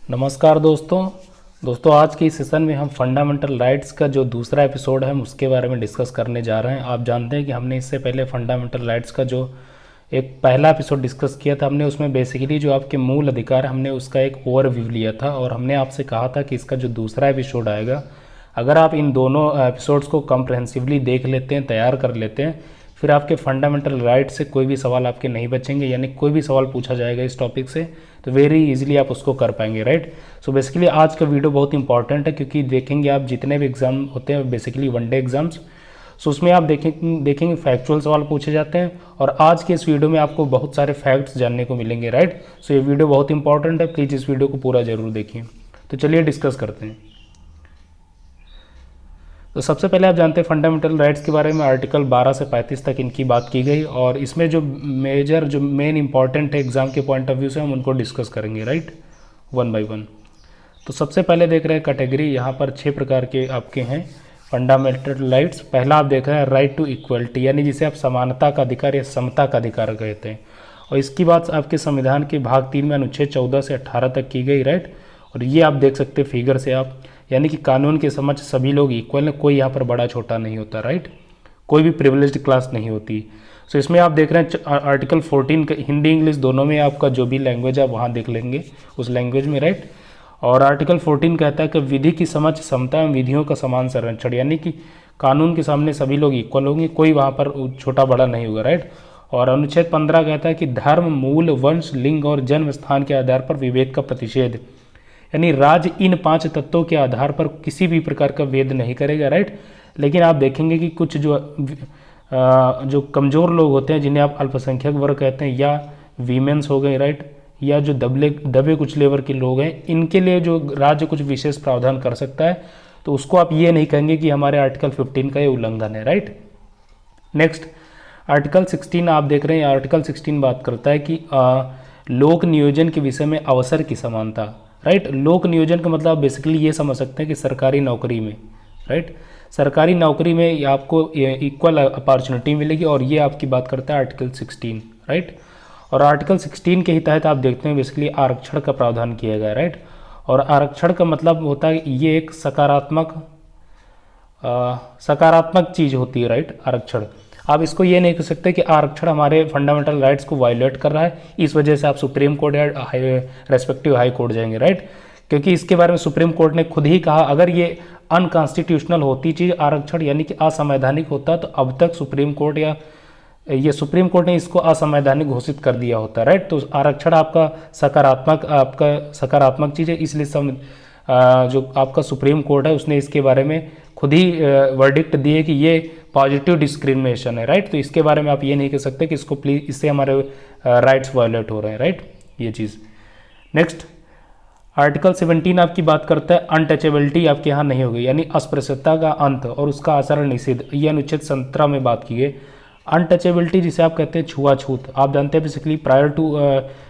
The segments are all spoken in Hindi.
नमस्कार दोस्तों आज के इस सेशन में हम फंडामेंटल राइट्स का जो दूसरा एपिसोड है हम उसके बारे में डिस्कस करने जा रहे हैं। आप जानते हैं कि हमने इससे पहले फंडामेंटल राइट्स का जो एक पहला एपिसोड डिस्कस किया था, हमने उसमें बेसिकली जो आपके मूल अधिकार हमने उसका एक ओवरव्यू लिया था और हमने आपसे कहा था कि इसका जो दूसरा एपिसोड आएगा, अगर आप इन दोनों एपिसोड्स को कम्प्रहेंसिवली देख लेते हैं, तैयार कर लेते हैं, फिर आपके फंडामेंटल राइट से कोई भी सवाल आपके नहीं बचेंगे। यानी कोई भी सवाल पूछा जाएगा इस टॉपिक से तो वेरी इजीली आप उसको कर पाएंगे, राइट। सो बेसिकली आज का वीडियो बहुत इंपॉर्टेंट है क्योंकि देखेंगे आप जितने भी एग्जाम होते हैं बेसिकली वनडे एग्जाम्स, सो उसमें आप देखेंगे फैक्चुअल सवाल पूछे जाते हैं और आज के इस वीडियो में आपको बहुत सारे फैक्ट्स जानने को मिलेंगे, राइट। सो ये वीडियो बहुत इंपॉर्टेंट है, प्लीज़ इस वीडियो को पूरा जरूर देखिए। तो चलिए डिस्कस करते हैं। तो सबसे पहले आप जानते हैं फंडामेंटल राइट्स के बारे में आर्टिकल 12 से 35 तक इनकी बात की गई और इसमें जो मेन इंपॉर्टेंट है एग्जाम के पॉइंट ऑफ व्यू से हम उनको डिस्कस करेंगे, राइट, वन बाय वन। तो सबसे पहले देख रहे हैं कैटेगरी, यहाँ पर 6 प्रकार के आपके हैं फंडामेंटल राइट्स। पहला आप देख रहे हैं राइट टू इक्वलिटी, यानी जिसे आप समानता का अधिकार या समता का अधिकार कहते हैं और इसकी बात आपके संविधान के भाग 3 में अनुच्छेद 14 से 18 तक की गई, राइट। और ये आप देख सकते हैं फिगर से आप, यानी कि कानून के समक्ष सभी लोग इक्वल हैं, कोई यहाँ पर बड़ा छोटा नहीं होता, राइट, कोई भी प्रिविलेज्ड क्लास नहीं होती। सो इसमें आप देख रहे हैं आर्टिकल 14 हिंदी इंग्लिश दोनों में आपका जो भी लैंग्वेज आप वहाँ देख लेंगे उस लैंग्वेज में, राइट। और आर्टिकल 14 कहता है कि विधि की समक्ष समता एवं विधियों का समान संरक्षण, यानी कि कानून के सामने सभी लोग इक्वल होंगे, कोई वहाँ पर छोटा बड़ा नहीं होगा, राइट। और अनुच्छेद 15 कहता है कि धर्म, मूल, वंश, लिंग और जन्म स्थान के आधार पर विभेद का प्रतिषेध, यानी राज्य इन 5 तत्वों के आधार पर किसी भी प्रकार का भेद नहीं करेगा, राइट। लेकिन आप देखेंगे कि कुछ जो कमज़ोर लोग होते हैं जिन्हें आप अल्पसंख्यक वर्ग कहते हैं या वीमेंस हो गए, राइट, या जो दबे कुचले वर्ग के लोग हैं, इनके लिए जो राज्य कुछ विशेष प्रावधान कर सकता है तो उसको आप ये नहीं कहेंगे कि हमारे आर्टिकल 15 का ये उल्लंघन है, राइट। नेक्स्ट आर्टिकल 16 आप देख रहे हैं, आर्टिकल 16 बात करता है कि लोक नियोजन के विषय में अवसर की समानता, राइट। लोक नियोजन का मतलब बेसिकली ये समझ सकते हैं कि सरकारी नौकरी में, राइट, सरकारी नौकरी में आपको इक्वल अपॉर्चुनिटी मिलेगी और ये आपकी बात करता है आर्टिकल 16, राइट। और आर्टिकल 16 के ही तहत आप देखते हैं बेसिकली आरक्षण का प्रावधान किया गया, राइट। और आरक्षण का मतलब होता है ये एक सकारात्मक चीज़ होती है, राइट, आरक्षण। आप इसको ये नहीं कह सकते कि आरक्षण हमारे फंडामेंटल राइट्स को वायलेट कर रहा है, इस वजह से आप सुप्रीम कोर्ट या रेस्पेक्टिव हाई कोर्ट जाएंगे, राइट, क्योंकि इसके बारे में सुप्रीम कोर्ट ने खुद ही कहा अगर ये अनकॉन्स्टिट्यूशनल होती चीज़ आरक्षण यानी कि असंवैधानिक होता तो अब तक सुप्रीम कोर्ट ने इसको असंवैधानिक घोषित कर दिया होता, राइट। तो आरक्षण आपका सकारात्मक चीज़ है, इसलिए जो आपका सुप्रीम कोर्ट है उसने इसके बारे में खुद ही वर्डिक्ट दिए कि ये पॉजिटिव डिस्क्रिमिनेशन है, राइट। तो इसके बारे में आप ये नहीं कह सकते कि इसको प्लीज इससे हमारे राइट्स वायलेट हो रहे हैं, राइट, ये चीज़। नेक्स्ट आर्टिकल 17 आपकी बात करता है अनटचेबिलिटी आपके यहाँ नहीं होगी, यानी अस्पृश्यता का अंत और उसका आचरण निषेध, ये अनुच्छेद 17 में बात की है। अनटचेबिलिटी जिसे आप कहते हैं छुआछूत, आप जानते हैं बेसिकली प्रायर टू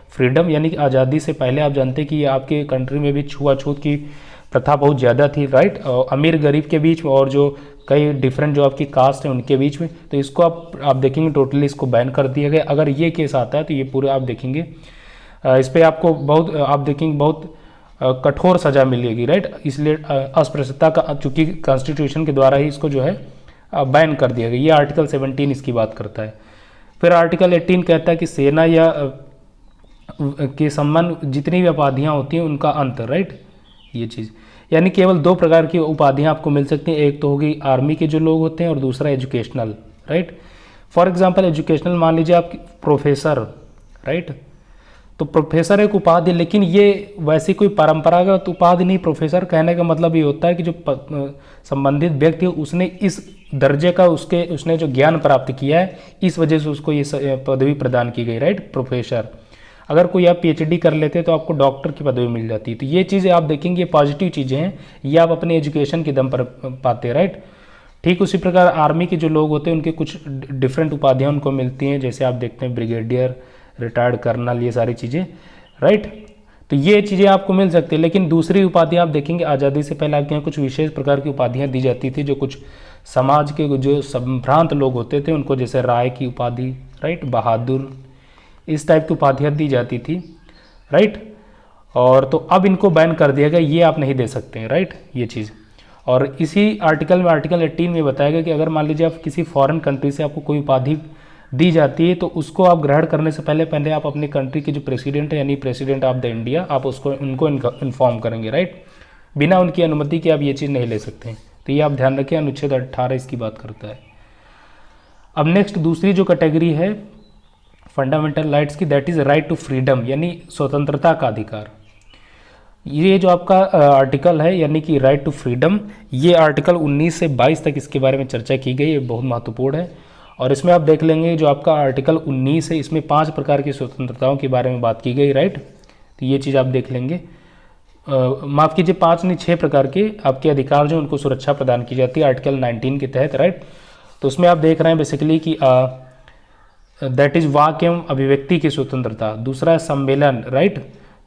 फ्रीडम यानी कि आज़ादी से पहले आप जानते हैं कि आपके कंट्री में भी छुआछूत की प्रथा बहुत ज़्यादा थी, राइट, अमीर गरीब के बीच में और जो कई डिफरेंट जो आपकी कास्ट है उनके बीच में। तो इसको आप देखेंगे टोटली इसको बैन कर दिया गया। अगर ये केस आता है तो ये पूरा आप देखेंगे इस पर आपको बहुत कठोर सज़ा मिलेगी, राइट। इसलिए अस्पृश्यता का चूँकि कॉन्स्टिट्यूशन के द्वारा ही इसको जो है बैन कर दिया गया। ये आर्टिकल 17 इसकी बात करता है। फिर आर्टिकल 18 कहता है कि सेना या के संबंध जितनी भी उपाधियाँ होती हैं उनका अंत, राइट, ये चीज़, यानी केवल 2 प्रकार की उपाधियाँ आपको मिल सकती हैं, एक तो होगी आर्मी के जो लोग होते हैं और दूसरा educational, right. For example educational मान लीजिए आप प्रोफेसर, राइट, तो प्रोफेसर एक उपाधि, लेकिन ये वैसी कोई परंपरागत उपाधि नहीं। प्रोफेसर कहने का मतलब ये होता है कि जो संबंधित व्यक्ति है उसने इस दर्जे का उसने जो ज्ञान प्राप्त किया है इस वजह से उसको ये पदवी प्रदान की गई, राइट, प्रोफेसर। अगर कोई आप PhD कर लेते तो आपको डॉक्टर की पदवी मिल जाती है। तो ये चीज़ें आप देखेंगे पॉजिटिव चीज़ें हैं, ये आप अपने एजुकेशन के दम पर पाते हैं, राइट। ठीक उसी प्रकार आर्मी के जो लोग होते हैं उनके कुछ डिफरेंट उपाधियाँ उनको मिलती हैं, जैसे आप देखते हैं ब्रिगेडियर, रिटायर्ड कर्नल, ये सारी चीज़ें, राइट। तो ये चीज़ें आपको मिल सकती है। लेकिन दूसरी उपाधियाँ आप देखेंगे आज़ादी से पहले आपके यहाँ कुछ विशेष प्रकार की उपाधियाँ दी जाती थी, जो कुछ समाज के जो संभ्रांत लोग होते थे उनको, जैसे राय की उपाधि, राइट, बहादुर, इस टाइप की उपाधियाँ दी जाती थी, राइट। और तो अब इनको बैन कर दिया गया, ये आप नहीं दे सकते हैं, राइट, ये चीज़। और इसी आर्टिकल में, आर्टिकल 18 में बताया गया कि अगर मान लीजिए आप किसी फॉरेन कंट्री से आपको कोई उपाधि दी जाती है तो उसको आप ग्रहण करने से पहले आप अपने कंट्री के जो प्रेसिडेंट है यानी प्रेसिडेंट ऑफ द इंडिया, आप उसको उनको इन्फॉर्म करेंगे, राइट। बिना उनकी अनुमति के आप ये चीज़ नहीं ले सकते हैं। तो ये आप ध्यान रखें, अनुच्छेद 18 इसकी बात करता है। अब नेक्स्ट दूसरी जो कैटेगरी है फंडामेंटल राइट्स की, that is right to freedom, यानी स्वतंत्रता का अधिकार। ये जो आपका आर्टिकल है यानी कि राइट टू फ्रीडम, ये आर्टिकल 19 से 22 तक इसके बारे में चर्चा की गई, ये बहुत महत्वपूर्ण है। और इसमें आप देख लेंगे जो आपका आर्टिकल 19 है, इसमें 5 प्रकार की स्वतंत्रताओं के बारे में बात की गई, राइट। तो ये चीज़ आप देख लेंगे, माफ़ कीजिए 5 नहीं 6 प्रकार के आपके अधिकार जो उनको सुरक्षा प्रदान की जाती है आर्टिकल 19 के तहत, राइट। तो उसमें आप देख रहे हैं बेसिकली कि दैट इज़ वाक एवं अभिव्यक्ति की स्वतंत्रता, दूसरा है सम्मेलन, राइट,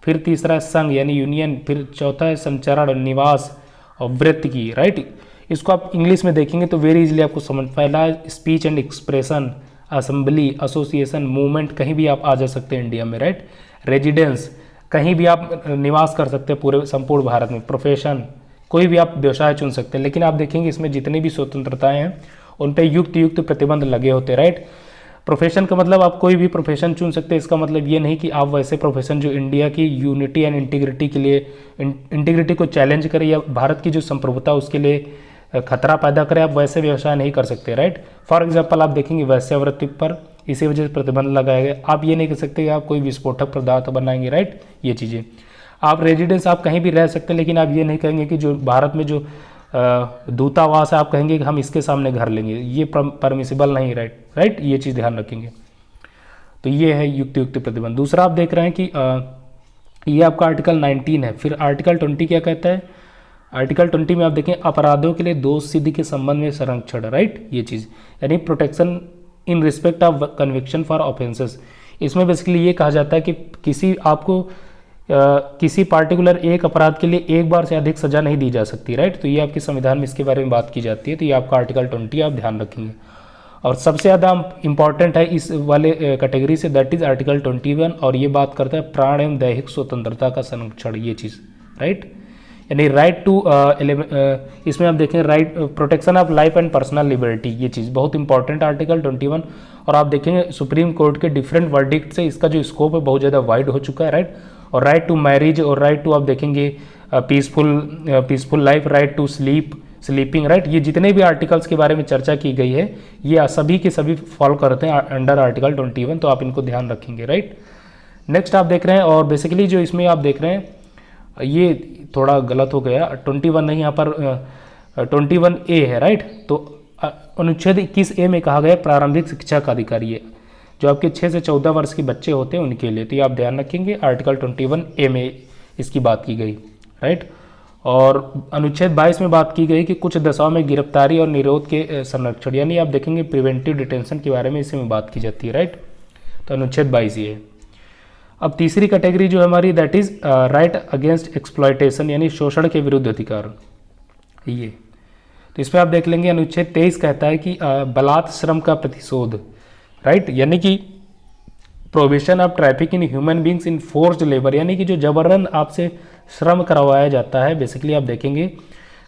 फिर तीसरा है संघ यानी यूनियन, फिर चौथा है संचरण, निवास और वृत्ति की, राइट। इसको आप इंग्लिश में देखेंगे तो वेरी इजीली आपको समझ, पहला speech and expression, assembly, association, movement, कहीं भी आप आ जा सकते हैं इंडिया में, राइट। रेजिडेंस, कहीं भी आप निवास कर सकते हैं पूरे संपूर्ण भारत में। प्रोफेशन, कोई भी आप व्यवसाय चुन सकते हैं। लेकिन आप देखेंगे इसमें जितनी भी स्वतंत्रताएं हैं उन पर युक्त प्रतिबंध लगे होते हैं, राइट। प्रोफेशन का मतलब आप कोई भी प्रोफेशन चुन सकते हैं, इसका मतलब ये नहीं कि आप वैसे प्रोफेशन जो इंडिया की यूनिटी एंड इंटीग्रिटी के लिए, इंटीग्रिटी को चैलेंज करे या भारत की जो संप्रभुता उसके लिए खतरा पैदा करे, आप वैसे व्यवसाय नहीं कर सकते, राइट। फॉर एग्जांपल आप देखेंगे वैश्यावृत्ति पर इसी वजह से प्रतिबंध लगाया गया। आप ये नहीं कर सकते कि आप कोई विस्फोटक पदार्थ बनाएंगे, राइट, ये चीज़ें। आप रेजिडेंस आप कहीं भी रह सकते हैं, लेकिन आप ये नहीं कहेंगे कि जो भारत में जो दूतावास है आप कहेंगे कि हम इसके सामने घर लेंगे, ये परमिसिबल नहीं, राइट, ये चीज़ ध्यान रखेंगे। तो ये है युक्त प्रतिबंध। दूसरा आप देख रहे हैं कि ये आपका आर्टिकल 19 है। फिर आर्टिकल 20 क्या कहता है? आर्टिकल 20 में आप देखें अपराधों के लिए दोष सिद्धि के संबंध में संरक्षण, राइट, ये चीज़ यानी protection in respect of conviction for offences. इसमें बेसिकली ये कहा जाता है कि किसी आपको किसी पार्टिकुलर एक अपराध के लिए एक बार से अधिक सजा नहीं दी जा सकती, राइट। तो ये आपके संविधान में इसके बारे में बात की जाती है। तो ये आपका आर्टिकल 20 आप ध्यान रखेंगे। और सबसे ज़्यादा इंपॉर्टेंट है इस वाले कैटेगरी से, दैट इज़ आर्टिकल 21, और ये बात करता है प्राण एवं दैहिक स्वतंत्रता का संरक्षण, ये चीज़, राइट, यानी राइट टू इसमें आप देखें right protection of life and personal liberty, ये चीज़ बहुत इंपॉर्टेंट आर्टिकल 21। और आप देखेंगे सुप्रीम कोर्ट के डिफरेंट वर्डिक्ट से इसका जो स्कोप है बहुत ज़्यादा वाइड हो चुका है, राइट। और राइट टू मैरिज और राइट टू आप देखेंगे peaceful life, right to sleeping, right, ये जितने भी आर्टिकल्स के बारे में चर्चा की गई है ये सभी के सभी फॉलो करते हैं अंडर आर्टिकल 21। तो आप इनको ध्यान रखेंगे, राइट। नेक्स्ट आप देख रहे हैं, और बेसिकली जो इसमें आप देख रहे हैं ये थोड़ा गलत हो गया, 21 नहीं, यहाँ पर 21A है, राइट। तो अनुच्छेद 21A में कहा गया प्रारंभिक शिक्षा का अधिकार, ये जो आपके 6 से 14 वर्ष के बच्चे होते हैं उनके लिए। तो ये आप ध्यान रखेंगे, आर्टिकल 21A में इसकी बात की गई, राइट। और अनुच्छेद 22 में बात की गई कि कुछ दशाओं में गिरफ्तारी और निरोध के संरक्षण, यानी आप देखेंगे प्रिवेंटिव डिटेंशन के बारे में इसमें बात की जाती है, राइट। तो अनुच्छेद 22 ये है। अब तीसरी कैटेगरी जो है हमारी, that is right against exploitation, यानी शोषण के विरुद्ध अधिकार, ये। तो इसमें आप देख लेंगे अनुच्छेद 23 कहता है कि बलात् श्रम का प्रतिशोध, राइट, यानी कि prohibition of traffic in human beings in forced labour, यानी कि जो जबरन आपसे श्रम करवाया जाता है। बेसिकली आप देखेंगे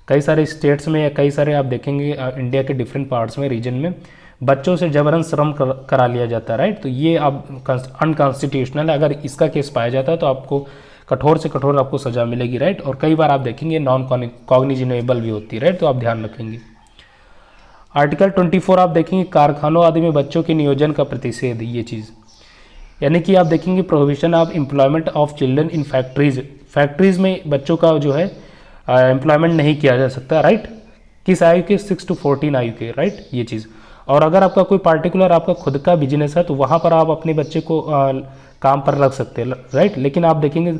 कई सारे स्टेट्स में या कई सारे आप देखेंगे इंडिया के डिफरेंट पार्ट्स में, रीजन में बच्चों से जबरन श्रम करा लिया जाता है, राइट। तो ये आप अनकॉन्स्टिट्यूशनल है। अगर इसका केस पाया जाता है तो आपको कठोर से कठोर आपको सजा मिलेगी, राइट। और कई बार आप देखेंगे नॉन कॉग्निजेबल भी होती है, राइट। तो आप ध्यान रखेंगे। आर्टिकल 24 आप देखेंगे कारखानों आदि में बच्चों के नियोजन का प्रतिषेध, ये चीज़, यानी कि आप देखेंगे prohibition of employment of children in factories में बच्चों का जो है एम्प्लॉयमेंट नहीं किया जा सकता, राइट। किस आयु के? 6 to 14 आयु के, राइट, ये चीज़। और अगर आपका कोई पार्टिकुलर आपका खुद का बिजनेस है तो वहाँ पर आप अपने बच्चे को काम पर रख सकते हैं, राइट। लेकिन आप देखेंगे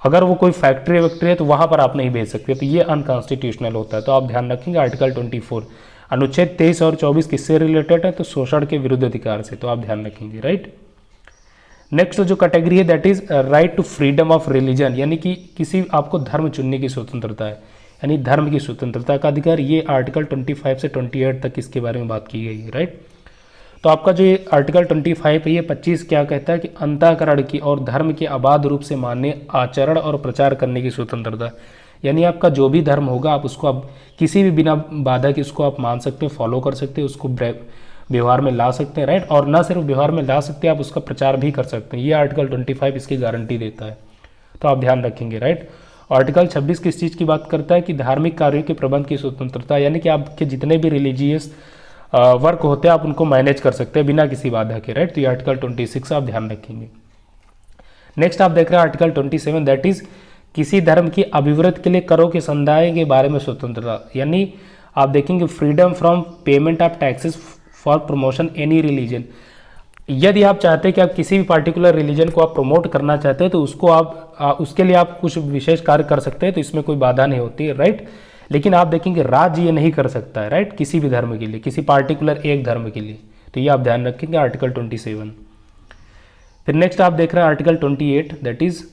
अगर वो कोई फैक्ट्री है तो वहाँ पर आप नहीं भेज सकते, तो ये अनकॉन्स्टिट्यूशनल होता है। तो आप ध्यान रखेंगे आर्टिकल 24। अनुच्छेद 23 और 24 किससे रिलेटेड है? तो शोषण के विरुद्ध अधिकार से, तो आप ध्यान रखेंगे, राइट। नेक्स्ट जो कैटेगरी है that is right to freedom of religion, यानी कि किसी आपको धर्म चुनने की स्वतंत्रता है, यानी धर्म की स्वतंत्रता का अधिकार। ये आर्टिकल 25 से 28 तक इसके बारे में बात की गई है, राइट। तो आपका जो ये आर्टिकल 25 है, ये 25 क्या कहता है कि अंतःकरण की और धर्म के अबाध रूप से मान्य आचरण और प्रचार करने की स्वतंत्रता। यानी आपका जो भी धर्म होगा आप उसको आप किसी भी बिना बाधा के उसको आप मान सकते हो, फॉलो कर सकते हो, उसको व्यवहार में ला सकते हैं, राइट। और ना सिर्फ व्यवहार में ला सकते हैं, आप उसका प्रचार भी कर सकते हैं। ये आर्टिकल 25 इसकी गारंटी देता है, तो आप ध्यान रखेंगे, राइट। आर्टिकल 26 किस चीज़ की बात करता है कि धार्मिक कार्यों के प्रबंध की स्वतंत्रता, यानी कि आपके जितने भी रिलीजियस वर्क होते हैं आप उनको मैनेज कर सकते हैं बिना किसी बाधा के, राइट। तो ये आर्टिकल 26 आप ध्यान रखेंगे। नेक्स्ट आप देख रहे हैं आर्टिकल 27, दैट इज किसी धर्म की अभिवृद्धि के लिए करों के संदाय के बारे में स्वतंत्रता। यानी आप देखेंगे freedom from payment of taxes for promotion any religion. यदि आप चाहते हैं कि आप किसी भी पार्टिकुलर रिलीजन को आप प्रमोट करना चाहते हैं तो उसको आप उसके लिए आप कुछ विशेष कार्य कर सकते हैं, तो इसमें कोई बाधा नहीं होती है, राइट। लेकिन आप देखेंगे राज्य ये नहीं कर सकता है, राइट, किसी भी धर्म के लिए, किसी पार्टिकुलर एक धर्म के लिए। तो ये आप ध्यान रखेंगे आर्टिकल 27। फिर नेक्स्ट आप देख रहे हैं आर्टिकल 28, दैट इज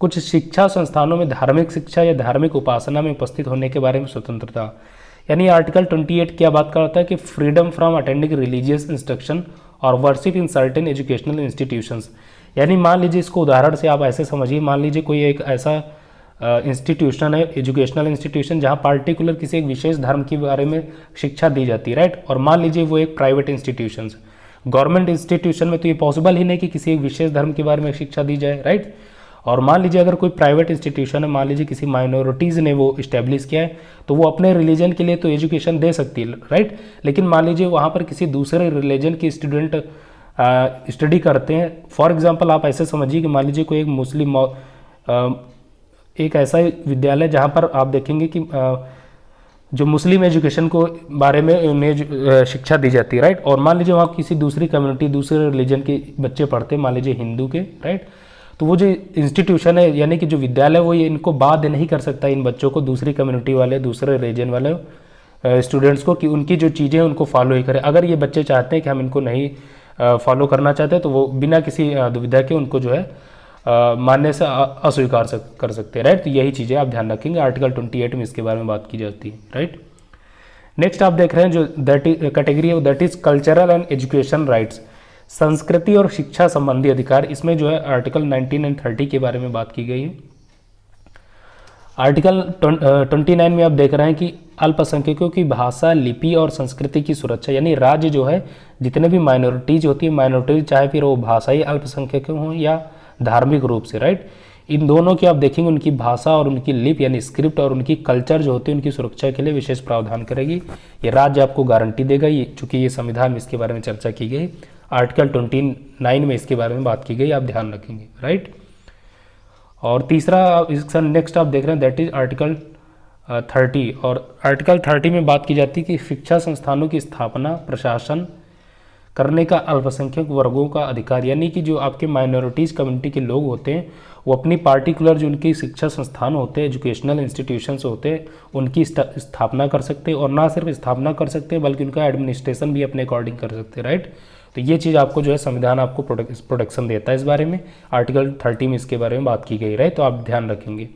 कुछ शिक्षा संस्थानों में धार्मिक शिक्षा या धार्मिक उपासना में उपस्थित होने के बारे में स्वतंत्रता। यानी आर्टिकल 28 क्या बात करता है कि freedom from attending religious instruction और worship in certain educational institutions. यानी मान लीजिए, इसको उदाहरण से आप ऐसे समझिए, मान लीजिए कोई एक ऐसा इंस्टीट्यूशन है, एजुकेशनल इंस्टीट्यूशन, जहाँ पार्टिकुलर किसी एक विशेष धर्म के बारे में शिक्षा दी जाती है, राइट। और मान लीजिए वो एक प्राइवेट इंस्टीट्यूशन है, गवर्नमेंट इंस्टीट्यूशन में तो ये पॉसिबल ही नहीं कि किसी एक विशेष धर्म के बारे में शिक्षा दी जाए, राइट। और मान लीजिए अगर कोई प्राइवेट इंस्टीट्यूशन है, मान लीजिए किसी माइनॉरिटीज़ ने वो इस्टेब्लिश किया है, तो वो अपने रिलीजन के लिए तो एजुकेशन दे सकती है, राइट। लेकिन मान लीजिए वहाँ पर किसी दूसरे रिलीजन के स्टूडेंट स्टडी करते हैं। फॉर एग्जांपल आप ऐसे समझिए कि मान लीजिए कोई एक मुस्लिम एक ऐसा विद्यालय जहाँ पर आप देखेंगे कि जो मुस्लिम एजुकेशन को बारे में उन्हें शिक्षा दी जाती है, राइट। और मान लीजिए वहाँ किसी दूसरी कम्युनिटी, दूसरे रिलीजन के बच्चे पढ़ते हैं, मान लीजिए हिंदू के, राइट। तो वो जो इंस्टीट्यूशन है, यानी कि जो विद्यालय, वो ये इनको बाध्य नहीं कर सकता इन बच्चों को, दूसरी कम्युनिटी वाले, दूसरे रीजन वाले स्टूडेंट्स को, कि उनकी जो चीज़ें हैं उनको फॉलो ही करें। अगर ये बच्चे चाहते हैं कि हम इनको नहीं फॉलो करना चाहते, तो वो बिना किसी दुविधा के उनको जो है मानने से अस्वीकार कर सकते हैं, राइट। तो यही चीज़ें आप ध्यान रखेंगे, आर्टिकल 28 में इसके बारे में बात की जाती है, राइट। नेक्स्ट आप देख रहे हैं जो कैटेगरी है, that is cultural and education rights, संस्कृति और शिक्षा संबंधी अधिकार। इसमें जो है आर्टिकल 19 एंड 30 के बारे में बात की गई है। आर्टिकल 29 में आप देख रहे हैं कि अल्पसंख्यकों की भाषा, लिपि और संस्कृति की सुरक्षा। यानी राज्य जो है, जितने भी माइनॉरिटीज होती है, माइनॉरिटीज चाहे फिर वो भाषाई अल्पसंख्यक हों या धार्मिक रूप से, राइट, इन दोनों की आप देखेंगे उनकी भाषा और उनकी लिपि यानी स्क्रिप्ट और उनकी कल्चर जो होती है, उनकी सुरक्षा के लिए विशेष प्रावधान करेगी। ये राज्य आपको गारंटी देगा, ये चूंकि ये संविधान में इसके बारे में चर्चा की गई, आर्टिकल 29 में इसके बारे में बात की गई, आप ध्यान रखेंगे, राइट। और तीसरा इसका नेक्स्ट आप देख रहे हैं, दैट इज आर्टिकल 30। और आर्टिकल 30 में बात की जाती है कि शिक्षा संस्थानों की स्थापना, प्रशासन करने का अल्पसंख्यक वर्गों का अधिकार। यानी कि जो आपके माइनॉरिटीज़ कम्युनिटी के लोग होते हैं, वो अपनी पार्टिकुलर जो उनकी शिक्षा संस्थान होते हैं, एजुकेशनल इंस्टीट्यूशंस होते हैं, उनकी स्थापना कर सकते हैं। और ना सिर्फ स्थापना कर सकते हैं बल्कि उनका एडमिनिस्ट्रेशन भी अपने अकॉर्डिंग कर सकते हैं, राइट। तो ये चीज़ आपको जो है संविधान आपको प्रोटेक्शन देता है इस बारे में, आर्टिकल 30 में इसके बारे में बात की गई, राइट। तो आप ध्यान रखेंगे।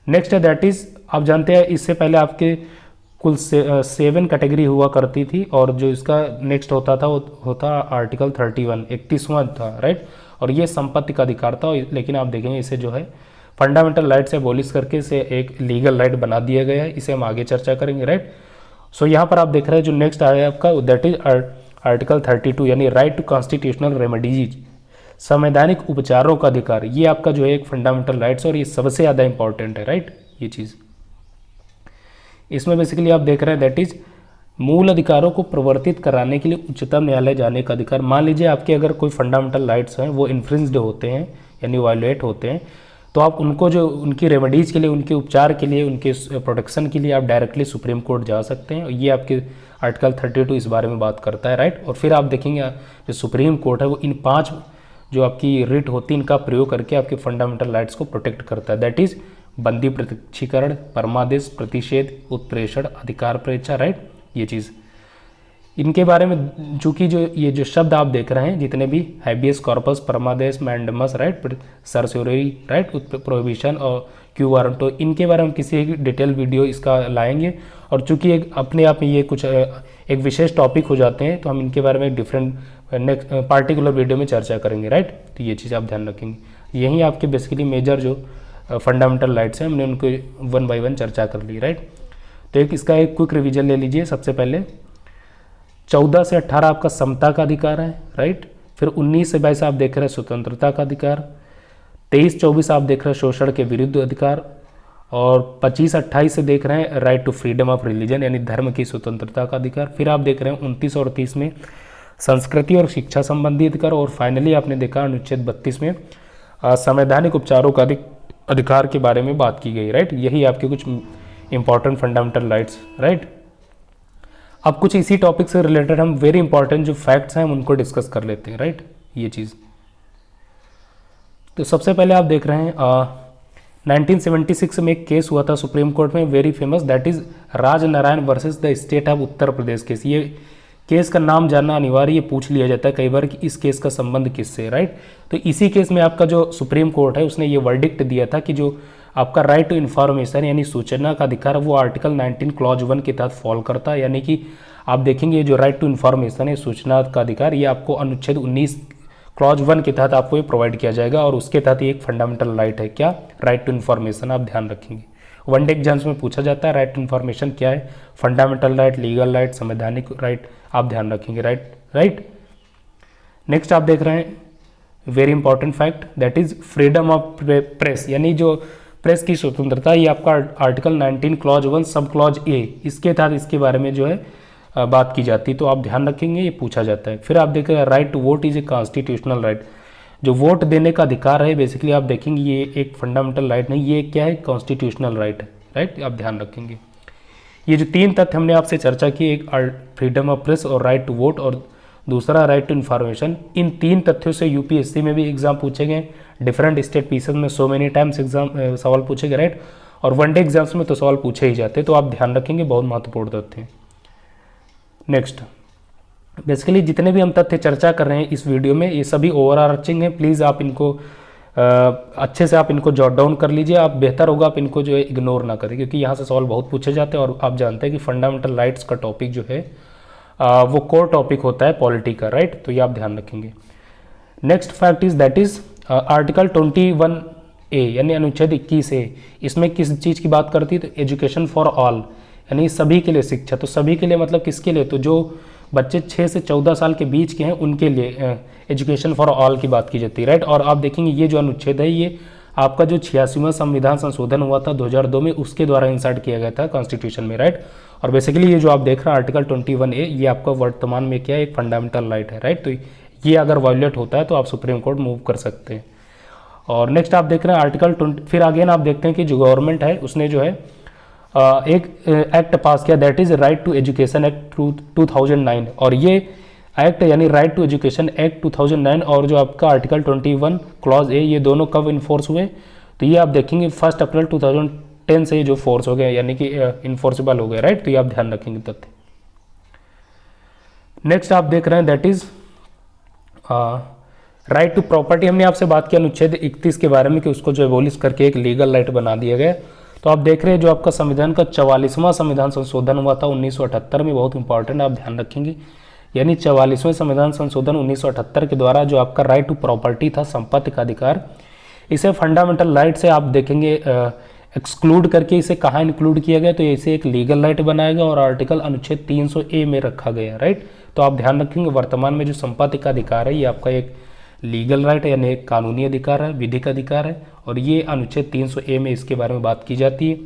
नेक्स्ट है दैट इज, आप जानते हैं इससे पहले आपके कुल 7 कैटेगरी हुआ करती थी, और जो इसका नेक्स्ट होता था वो होता आर्टिकल 31, 31वां था, राइट। और ये संपत्ति का अधिकार था, लेकिन आप देखेंगे इसे जो है फंडामेंटल राइट से एबॉलिश करके इसे एक लीगल राइट बना दिया गया है। इसे हम आगे चर्चा करेंगे, राइट। सो यहाँ पर आप देख रहे हैं जो नेक्स्ट आया आपका, दैट इज आर्टिकल 32 यानी राइट टू कॉन्स्टिट्यूशनल रेमेडीज, संवैधानिक उपचारों का अधिकार। ये आपका जो है एक फंडामेंटल राइट्स, और ये सबसे ज़्यादा इंपॉर्टेंट है, राइट, ये चीज़। इसमें बेसिकली आप देख रहे हैं दैट इज मूल अधिकारों को प्रवर्तित कराने के लिए उच्चतम न्यायालय जाने का अधिकार। मान लीजिए आपके अगर कोई फंडामेंटल राइट्स हैं वो इन्फ्रिंज्ड होते हैं यानी वायलेट होते हैं, तो आप उनको जो उनकी रेमेडीज़ के लिए, उनके उपचार के लिए, उनके प्रोटेक्शन के लिए आप डायरेक्टली सुप्रीम कोर्ट जा सकते हैं। ये आपके आर्टिकल 32 इस बारे में बात करता है, राइट। और फिर आप देखेंगे जो सुप्रीम कोर्ट है वो इन 5 जो आपकी रिट होती है इनका प्रयोग करके आपके फंडामेंटल राइट्स को प्रोटेक्ट करता है। दैट इज बंदी प्रत्यक्षीकरण, परमादेश, प्रतिषेध, उत्प्रेषण, अधिकार परीक्षा, राइट, ये चीज़। इनके बारे में चूंकि जो ये जो शब्द आप देख रहे हैं, जितने भी हैबियस कॉर्पस, परमादेश, mandamus, writ, certiorari, writ, prohibition और QR, तो इनके बारे में किसी एक डिटेल वीडियो इसका लाएंगे। और चूंकि एक अपने आप में ये कुछ एक विशेष टॉपिक हो जाते हैं, तो हम इनके बारे में एक डिफरेंट नेक्स्ट पार्टिकुलर वीडियो में चर्चा करेंगे, राइट। तो ये चीज़ आप ध्यान रखेंगे। यही आपके बेसिकली मेजर जो फंडामेंटल राइट्स हैं, हमने उनको 1 बाय 1 चर्चा कर ली, राइट। तो इसका एक क्विक रिवीजन ले लीजिए। सबसे पहले 14 से 18 आपका समता का अधिकार है, राइट। फिर 19 से 22 आप देख रहे हैं स्वतंत्रता का अधिकार, 23-24 आप देख रहे हैं शोषण के विरुद्ध अधिकार, और 25-28 से देख रहे हैं right to freedom of religion यानी धर्म की स्वतंत्रता का अधिकार। फिर आप देख रहे हैं 29 और 30 में संस्कृति और शिक्षा संबंधी अधिकार, और फाइनली आपने देखा अनुच्छेद 32 में संवैधानिक उपचारों का अधिकार के बारे में बात की गई, राइट। यही आपके कुछ इंपॉर्टेंट फंडामेंटल राइट्स, राइट। अब कुछ इसी टॉपिक से रिलेटेड हम वेरी इंपॉर्टेंट जो फैक्ट्स हैं हम उनको डिस्कस कर लेते हैं, राइट। ये चीज़ तो सबसे पहले आप देख रहे हैं 1976 में एक केस हुआ था सुप्रीम कोर्ट में, very famous, that is Rajnarayan versus the state of Uttar Pradesh case. ये केस का नाम जानना अनिवार्य, ये पूछ लिया जाता है कई बार कि इस केस का संबंध किससे, राइट। तो इसी केस में आपका जो सुप्रीम कोर्ट है उसने ये वर्डिक्ट दिया था कि जो आपका राइट टू इन्फॉर्मेशन यानी सूचना का अधिकार वो आर्टिकल 19 क्लॉज 1 के तहत फॉल करता है। यानी कि आप देखेंगे जो राइट टू इन्फॉर्मेशन है, सूचना का अधिकार, ये आपको अनुच्छेद 19 क्लॉज 1 के तहत आपको ये प्रोवाइड किया जाएगा, और उसके तहत ये एक फंडामेंटल राइट है। क्या? Right to information. आप ध्यान रखेंगे, वन डे एग्जाम्स में पूछा जाता है राइट टू इन्फॉर्मेशन क्या है, फंडामेंटल राइट, लीगल राइट, संवैधानिक राइट, आप ध्यान रखेंगे, राइट। नेक्स्ट आप देख रहे हैं very important fact, that is freedom of press, यानी जो प्रेस की स्वतंत्रता, ये आपका article 19 clause 1 sub clause A, इसके तहत इसके बारे में जो है बात की जाती है, तो आप ध्यान रखेंगे, ये पूछा जाता है। फिर आप देखेंगे right to vote is a constitutional right, जो वोट देने का अधिकार है बेसिकली आप देखेंगे ये एक फंडामेंटल राइट नहीं, ये क्या है, कॉन्स्टिट्यूशनल राइट है, राइट। आप ध्यान रखेंगे। ये जो 3 तथ्य हमने आपसे चर्चा की, एक फ्रीडम ऑफ प्रेस और राइट टू वोट और दूसरा राइट टू इन्फॉर्मेशन, इन 3 तथ्यों से यूपीएससी में भी एग्जाम पूछे गए, डिफरेंट स्टेट पीसेस में सो मेनी टाइम्स एग्जाम सवाल पूछे गए, राइट। और वन डे एग्जाम्स में तो सवाल पूछे ही जाते, तो आप ध्यान रखेंगे, बहुत महत्वपूर्ण तथ्य हैं। नेक्स्ट, बेसिकली जितने भी हम तथ्य चर्चा कर रहे हैं इस वीडियो में, ये सभी ओवरआर्चिंग है, प्लीज़ आप इनको अच्छे से आप इनको जॉट डाउन कर लीजिए। आप बेहतर होगा आप इनको जो है इग्नोर ना करें, क्योंकि यहाँ से सवाल बहुत पूछे जाते हैं, और आप जानते हैं कि फंडामेंटल राइट्स का टॉपिक जो है वो कोर टॉपिक होता है पॉलिटी का, राइट। तो ये आप ध्यान रखेंगे। Next fact is that is article 21A यानी अनुच्छेद 21A, इसमें किस चीज़ की बात करती है, तो एजुकेशन फॉर ऑल, यानी सभी के लिए शिक्षा। तो सभी के लिए मतलब किसके लिए, तो जो बच्चे 6 से 14 साल के बीच के हैं उनके लिए एजुकेशन फॉर ऑल की बात की जाती है, राइट। और आप देखेंगे ये जो अनुच्छेद है ये आपका जो 86वां संविधान संशोधन हुआ था 2002 में, उसके द्वारा इंसर्ट किया गया था कॉन्स्टिट्यूशन में, राइट। और बेसिकली ये जो आप देख रहे हैं आर्टिकल 21A, ये आपका वर्तमान में क्या है, एक फंडामेंटल राइट है, राइट। तो ये अगर वायलेट होता है तो आप सुप्रीम कोर्ट मूव कर सकते हैं। और नेक्स्ट आप देख रहे हैं आर्टिकल 20, फिर अगेन आप देखते हैं कि जो गवर्नमेंट है उसने जो है एक एक्ट पास किया, that is right to education act 2009, और ये एक्ट यानी राइट टू एजुकेशन एक्ट 2009 और जो आपका आर्टिकल 21 क्लॉज ए, ये दोनों कब इन्फोर्स हुए, तो ये आप देखेंगे 1 अप्रैल 2010 से ये जो फोर्स हो गए यानी कि इन्फोर्सेबल हो गए, राइट। तो ये आप ध्यान रखेंगे तथ्य। नेक्स्ट आप देख रहे हैं that is right to property, हमने आपसे बात की अनुच्छेद 31 के बारे में कि उसको जो एबोलिश करके एक लीगल राइट बना दिया गया। तो आप देख रहे हैं जो आपका संविधान का 44वां संविधान संशोधन हुआ था 1978 में, बहुत इंपॉर्टेंट, आप ध्यान रखेंगे। यानी 44वें संविधान संशोधन 1978 के द्वारा जो आपका राइट टू प्रॉपर्टी था, संपत्ति का अधिकार, इसे फंडामेंटल राइट से आप देखेंगे एक्सक्लूड करके इसे कहाँ इंक्लूड किया गया, तो इसे एक लीगल राइट बनाया गया और आर्टिकल अनुच्छेद 300A में रखा गया, राइट। तो आप ध्यान रखेंगे वर्तमान में जो संपत्ति का अधिकार है ये आपका एक लीगल राइट है, यानी एक कानूनी अधिकार है, विधिक अधिकार है, और ये अनुच्छेद 300A में इसके बारे में बात की जाती है।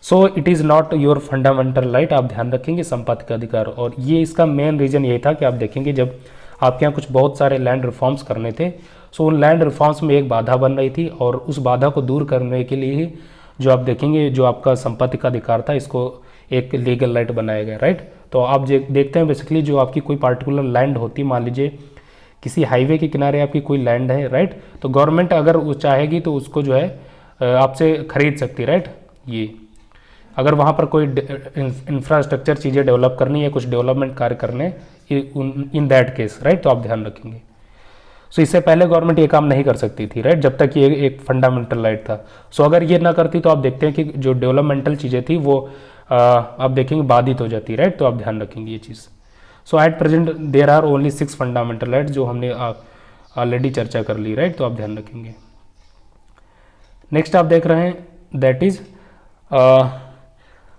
So it is not your fundamental right, आप ध्यान रखेंगे संपत्ति का अधिकार। और ये इसका मेन रीज़न ये था कि आप देखेंगे जब आपके यहाँ कुछ बहुत सारे लैंड रिफॉर्म्स करने थे, सो उन लैंड रिफॉर्म्स में एक बाधा बन रही थी, और उस बाधा को दूर करने के लिए ही जो आप देखेंगे जो आपका संपत्ति का अधिकार था इसको एक लीगल राइट बनाया गया, राइट। तो आप देखते हैं बेसिकली जो आपकी कोई पार्टिकुलर लैंड होती, मान लीजिए किसी हाईवे के किनारे आपकी कोई लैंड है, राइट, तो गवर्नमेंट अगर वो चाहेगी तो उसको जो है आपसे खरीद सकती है, राइट। ये अगर वहाँ पर कोई इंफ्रास्ट्रक्चर चीज़ें डेवलप करनी है, कुछ डेवलपमेंट कार्य करने इन दैट केस, राइट। तो आप ध्यान रखेंगे। सो इससे पहले गवर्नमेंट ये काम नहीं कर सकती थी, राइट, जब तक ये एक फंडामेंटल राइट था। सो अगर ये ना करती तो आप देखते हैं कि जो डेवलपमेंटल चीज़ें थी वो आप देखेंगे बाधित हो जाती, राइट। तो आप ध्यान रखेंगे ये चीज़। So at present there are only 6 fundamental right, जो हमने ऑलरेडी चर्चा कर ली, राइट। तो आप ध्यान रखेंगे। नेक्स्ट आप देख रहे हैं दैट इज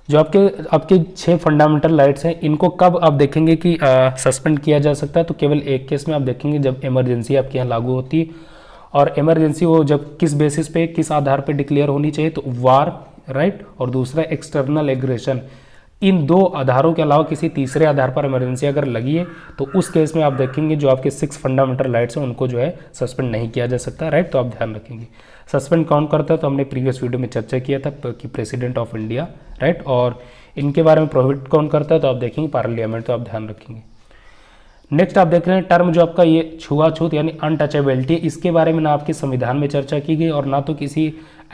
जो आपके 6 फंडामेंटल राइट्स हैं, इनको कब आप देखेंगे कि सस्पेंड किया जा सकता है। तो केवल एक केस में आप देखेंगे, जब इमरजेंसी आपके यहाँ लागू होती है। और इमरजेंसी वो जब किस बेसिस पे, किस आधार पे डिक्लेयर होनी चाहिए, तो वार, राइट, और दूसरा एक्सटर्नल एग्रेशन। इन 2 आधारों के अलावा किसी तीसरे आधार पर इमरजेंसी अगर लगी है तो उस केस में आप देखेंगे जो आपके 6 फंडामेंटल राइट्स हैं उनको जो है सस्पेंड नहीं किया जा सकता, राइट। तो आप ध्यान रखेंगे। सस्पेंड कौन करता है, तो हमने प्रीवियस वीडियो में चर्चा किया था कि प्रेसिडेंट ऑफ इंडिया, राइट। और इनके बारे में प्रोहिबिट कौन करता है, तो आप देखेंगे पार्लियामेंट। तो आप ध्यान रखेंगे। नेक्स्ट आप देख रहे हैं टर्म जो आपका ये छुआछूत यानी अनटचेबिलिटी, इसके बारे में ना आपके संविधान में चर्चा की गई और ना तो किसी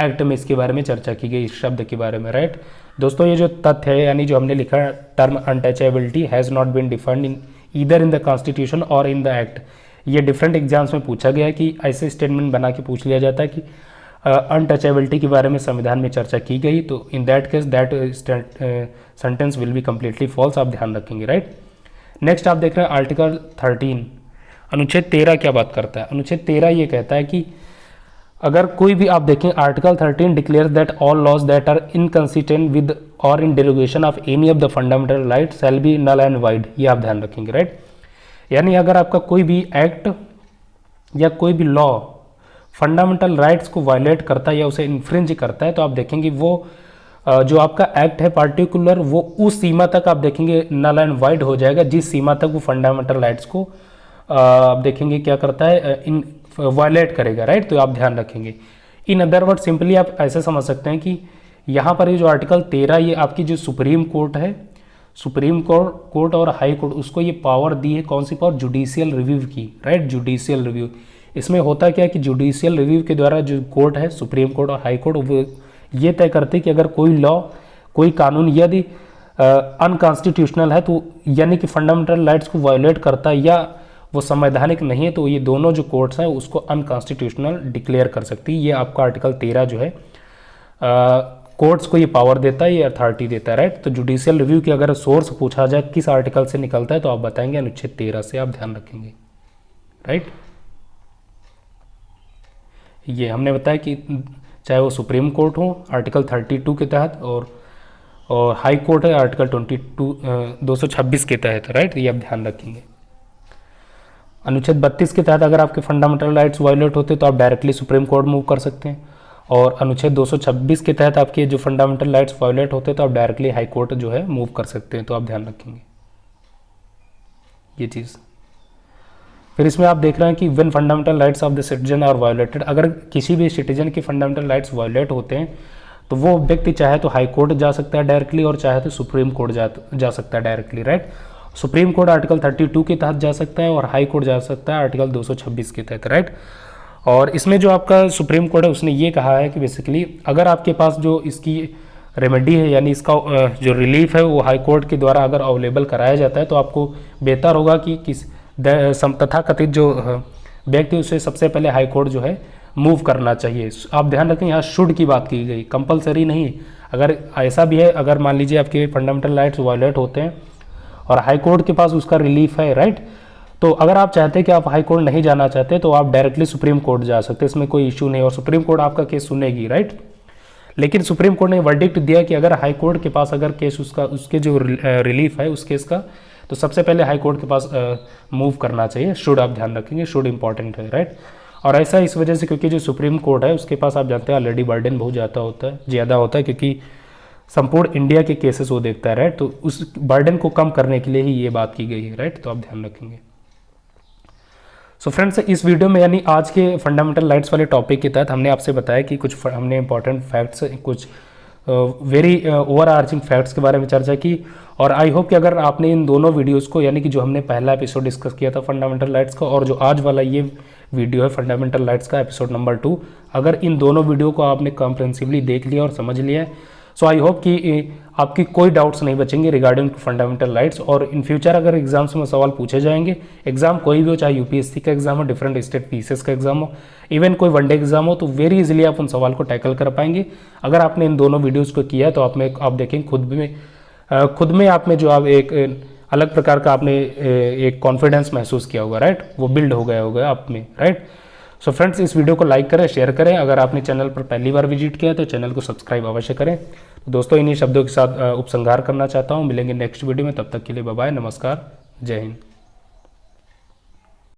एक्ट में इसके बारे में चर्चा की गई, इस शब्द के बारे में, राइट। दोस्तों ये जो तथ्य है यानी जो हमने लिखा term untouchability has not been defined in either in the constitution और इन द एक्ट। ये डिफरेंट एग्जाम्स में पूछा गया है कि ऐसे स्टेटमेंट बना के पूछ लिया जाता है कि अनटचेबिलिटी के बारे में संविधान में चर्चा की गई, तो in that case that sentence will be completely false. आप ध्यान रखेंगे, राइट। नेक्स्ट आप देख रहे हैं आर्टिकल 13, अनुच्छेद 13 क्या बात करता है। अनुच्छेद 13 ये कहता है कि अगर कोई भी आप देखें article 13 declare that all laws that are inconsistent with और in derogation of any of the fundamental right shall be null and void. ये आप ध्यान रखेंगे, राइट। यानी अगर आपका कोई भी एक्ट या कोई भी लॉ फंडामेंटल राइट्स को वायलेट करता है या उसे इन्फ्रिंज करता है, तो आप देखेंगे वो जो आपका एक्ट है पार्टिकुलर वो उस सीमा तक आप देखेंगे नल एंड वाइड हो जाएगा जिस सीमा तक वो फंडामेंटल राइट्स को आप देखेंगे क्या करता है, इन वायलेट करेगा, राइट। तो आप ध्यान रखेंगे। इन अदर वर्ड सिंपली आप ऐसे समझ सकते हैं कि यहाँ पर ये जो आर्टिकल 13 ये आपकी जो सुप्रीम कोर्ट है, सुप्रीम कोर्ट और हाई कोर्ट, उसको ये पावर दी है, कौन सी पावर, जुडिशियल रिव्यू की, राइट। जुडिशियल रिव्यू, इसमें होता क्या है कि जुडिशियल रिव्यू के द्वारा जो कोर्ट है, सुप्रीम कोर्ट और हाई कोर्ट, वो ये तय करते कि अगर कोई लॉ, कोई कानून यदि अनकॉन्स्टिट्यूशनल है तो यानी कि फंडामेंटल राइट्स को वायोलेट करता है या वो संवैधानिक नहीं है, तो ये दोनों जो कोर्ट्स हैं उसको अनकॉन्स्टिट्यूशनल डिक्लेयर कर सकती है। ये आपका आर्टिकल 13 जो है कोर्ट्स को ये पावर देता है, ये अथॉरिटी देता है, राइट। तो जुडिशियल रिव्यू की अगर सोर्स पूछा जाए किस आर्टिकल से निकलता है तो आप बताएंगे अनुच्छेद 13 से। आप ध्यान रखेंगे, राइट। ये हमने बताया कि चाहे वो सुप्रीम कोर्ट हो आर्टिकल 32 के तहत और हाई कोर्ट है आर्टिकल 226 के तहत, राइट। ये आप ध्यान रखेंगे। अनुच्छेद 32 के तहत अगर आपके फंडामेंटल राइट्स वायलेट होते तो आप डायरेक्टली सुप्रीम कोर्ट मूव कर सकते हैं, और अनुच्छेद 226 के तहत आपके जो फंडामेंटल राइट्स वायलेट होते तो आप डायरेक्टली हाई कोर्ट जो है मूव कर सकते हैं। तो आप ध्यान रखेंगे ये चीज़। फिर इसमें आप देख रहे हैं कि when fundamental rights of the citizen are violated, अगर किसी भी सिटीजन के फंडामेंटल राइट्स वायलेट होते हैं तो वो व्यक्ति चाहे तो हाई कोर्ट जा सकता है डायरेक्टली और चाहे तो सुप्रीम कोर्ट जा सकता है directly, right. Supreme court article 32 के तहत जा सकता है और हाई कोर्ट जा सकता है आर्टिकल 226 के तहत, राइट। और इसमें जो आपका सुप्रीम कोर्ट है उसने ये कहा है कि बेसिकली अगर आपके पास जो इसकी रेमेडी है यानी इसका जो रिलीफ है वो हाई कोर्ट के द्वारा अगर अवेलेबल कराया जाता है तो आपको बेहतर होगा कि किस तथाकथित जो व्यक्ति उसे सबसे पहले हाई कोर्ट जो है मूव करना चाहिए। आप ध्यान रखें यहाँ शुड की बात की गई, कंपलसरी नहीं। अगर ऐसा भी है, अगर मान लीजिए आपके फंडामेंटल राइट्स वायलेट होते हैं और हाई कोर्ट के पास उसका रिलीफ है, राइट, तो अगर आप चाहते हैं कि आप हाई कोर्ट नहीं जाना चाहते तो आप डायरेक्टली सुप्रीम कोर्ट जा सकते हैं, इसमें कोई इशू नहीं और सुप्रीम कोर्ट आपका केस सुनेगी, राइट। लेकिन सुप्रीम कोर्ट ने वर्डिक्ट दिया कि अगर हाई कोर्ट के पास अगर केस उसके जो रिलीफ है उस केस का, तो सबसे पहले हाई कोर्ट के पास मूव करना चाहिए। शुड आप ध्यान रखेंगे, शुड इंपॉर्टेंट है, राइट। और ऐसा इस वजह से क्योंकि जो सुप्रीम कोर्ट है उसके पास आप जानते हैं ऑलरेडी बर्डन बहुत ज़्यादा होता है क्योंकि संपूर्ण इंडिया के केसेस वो देखता है, राइट। तो उस बर्डन को कम करने के लिए ही ये बात की गई है, राइट। तो आप ध्यान रखेंगे। सो फ्रेंड्स, इस वीडियो में यानी आज के फंडामेंटल राइट्स वाले टॉपिक के तहत हमने आपसे बताया कि कुछ हमने इंपॉर्टेंट फैक्ट्स, कुछ वेरी ओवर आर्चिंग फैक्ट्स के बारे में चर्चा की। और आई होप कि अगर आपने इन दोनों वीडियोस को यानी कि जो हमने पहला एपिसोड डिस्कस किया था फंडामेंटल राइट्स का और जो आज वाला ये वीडियो है फंडामेंटल राइट्स का एपिसोड नंबर 2, अगर इन दोनों वीडियो को आपने कॉम्प्रिहेंसिवली देख लिया और समझ लिया है सो आई होप कि आपकी कोई डाउट्स नहीं बचेंगे रिगार्डिंग टू फंडामेंटल राइट्स। और इन फ्यूचर अगर एग्जाम्स में सवाल पूछे जाएंगे, एग्जाम कोई भी हो, चाहे यूपीएससी का एग्जाम हो, डिफरेंट स्टेट पीसीएस का एग्जाम हो, इवन कोई वनडे एग्जाम हो, तो वेरी इजीली आप उन सवाल को टैकल कर पाएंगे अगर आपने इन दोनों वीडियोज़ को किया। तो आप देखेंगे खुद में आप में जो आप एक अलग प्रकार का आपने एक कॉन्फिडेंस महसूस किया होगा, राइट, वो बिल्ड हो गया होगा आप में, राइट। सो फ्रेंड्स, इस वीडियो को लाइक करें, शेयर करें। अगर आपने चैनल पर पहली बार विजिट किया तो चैनल को सब्सक्राइब अवश्य करें। तो दोस्तों, इन्हीं शब्दों के साथ उपसंहार करना चाहता हूँ। मिलेंगे नेक्स्ट वीडियो में, तब तक के लिए बाय बाय, नमस्कार, जय हिंद।